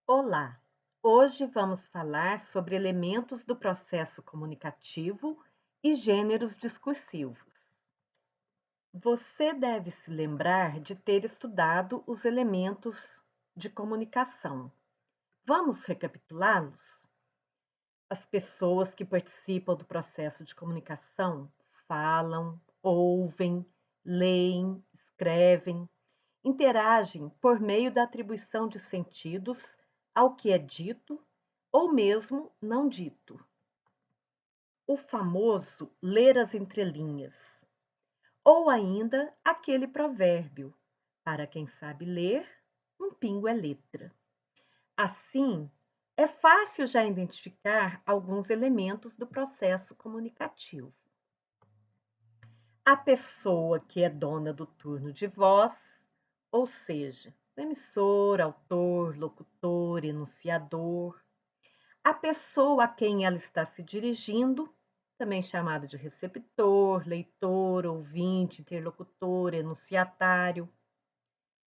Olá! Hoje vamos falar sobre elementos do processo comunicativo e gêneros discursivos. Você deve se lembrar de ter estudado os elementos de comunicação. Vamos recapitulá-los? As pessoas que participam do processo de comunicação falam, ouvem, leem, escrevem, interagem por meio da atribuição de sentidos ao que é dito ou mesmo não dito. O famoso ler as entrelinhas, ou ainda aquele provérbio: para quem sabe ler, um pingo é letra. Assim, é fácil já identificar alguns elementos do processo comunicativo. A pessoa que é dona do turno de voz, ou seja, o emissor, autor, locutor, enunciador. A pessoa a quem ela está se dirigindo, também chamado de receptor, leitor, ouvinte, interlocutor, enunciatário.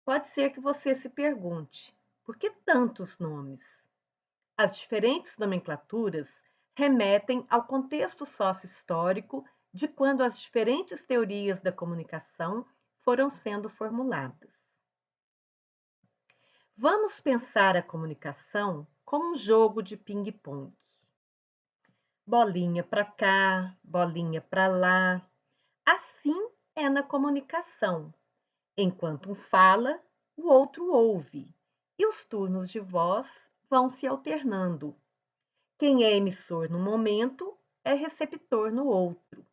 Pode ser que você se pergunte: por que tantos nomes? As diferentes nomenclaturas remetem ao contexto sócio-histórico de quando as diferentes teorias da comunicação foram sendo formuladas. Vamos pensar a comunicação como um jogo de ping-pong. Bolinha para cá, bolinha para lá. Assim é na comunicação. Enquanto um fala, o outro ouve, e os turnos de voz vão se alternando. Quem é emissor num momento é receptor no outro.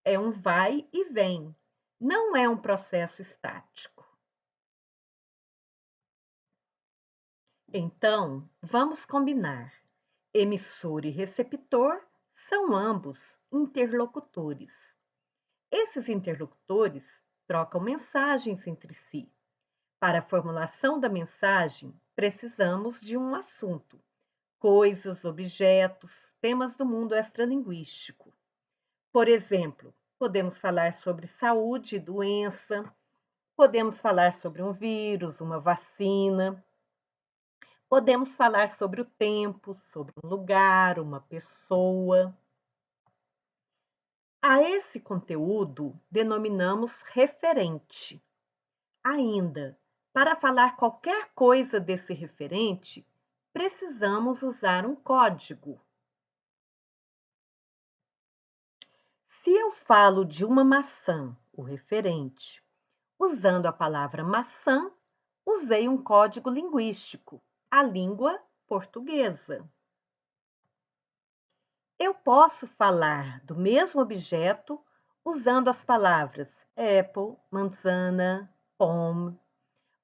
É um vai e vem, não é um processo estático. Então, vamos combinar. Emissor e receptor são ambos interlocutores. Esses interlocutores trocam mensagens entre si. Para a formulação da mensagem, precisamos de um assunto, coisas, objetos, temas do mundo extralinguístico. Por exemplo, podemos falar sobre saúde e doença, podemos falar sobre um vírus, uma vacina, podemos falar sobre o tempo, sobre um lugar, uma pessoa. A esse conteúdo denominamos referente. Ainda, para falar qualquer coisa desse referente, precisamos usar um código. Se eu falo de uma maçã, o referente, usando a palavra maçã, usei um código linguístico, a língua portuguesa. Eu posso falar do mesmo objeto usando as palavras apple, manzana, pom.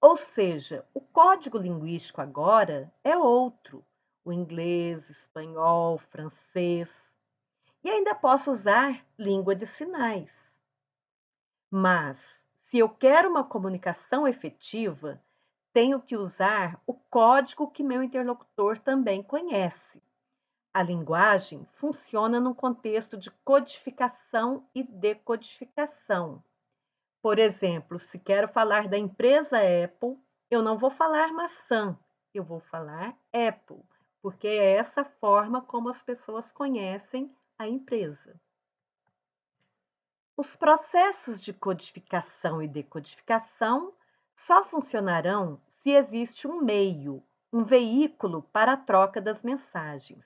Ou seja, o código linguístico agora é outro, o inglês, espanhol, francês. E ainda posso usar língua de sinais. Mas, se eu quero uma comunicação efetiva, tenho que usar o código que meu interlocutor também conhece. A linguagem funciona num contexto de codificação e decodificação. Por exemplo, se quero falar da empresa Apple, eu não vou falar maçã, eu vou falar Apple, porque é essa forma como as pessoas conhecem a empresa. Os processos de codificação e decodificação só funcionarão se existe um meio, um veículo para a troca das mensagens.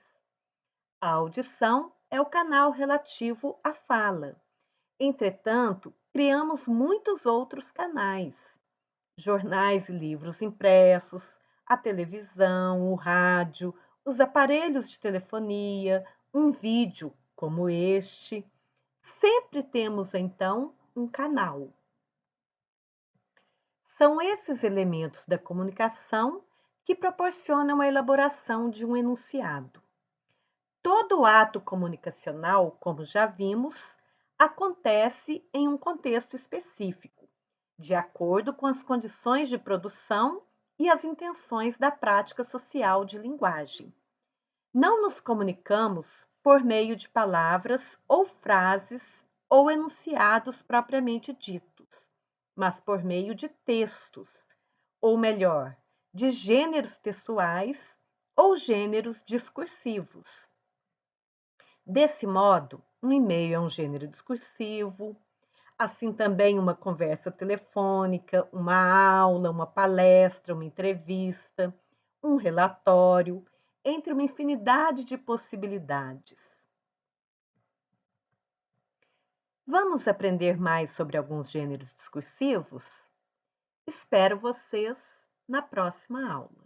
A audição é o canal relativo à fala. Entretanto, criamos muitos outros canais: jornais e livros impressos, a televisão, o rádio, os aparelhos de telefonia, um vídeo como este. Sempre temos, então, um canal. São esses elementos da comunicação que proporcionam a elaboração de um enunciado. Todo ato comunicacional, como já vimos, acontece em um contexto específico, de acordo com as condições de produção e as intenções da prática social de linguagem. Não nos comunicamos por meio de palavras ou frases ou enunciados propriamente ditos, mas por meio de textos, ou melhor, de gêneros textuais ou gêneros discursivos. Desse modo, um e-mail é um gênero discursivo, assim também uma conversa telefônica, uma aula, uma palestra, uma entrevista, um relatório, entre uma infinidade de possibilidades. Vamos aprender mais sobre alguns gêneros discursivos? Espero vocês na próxima aula.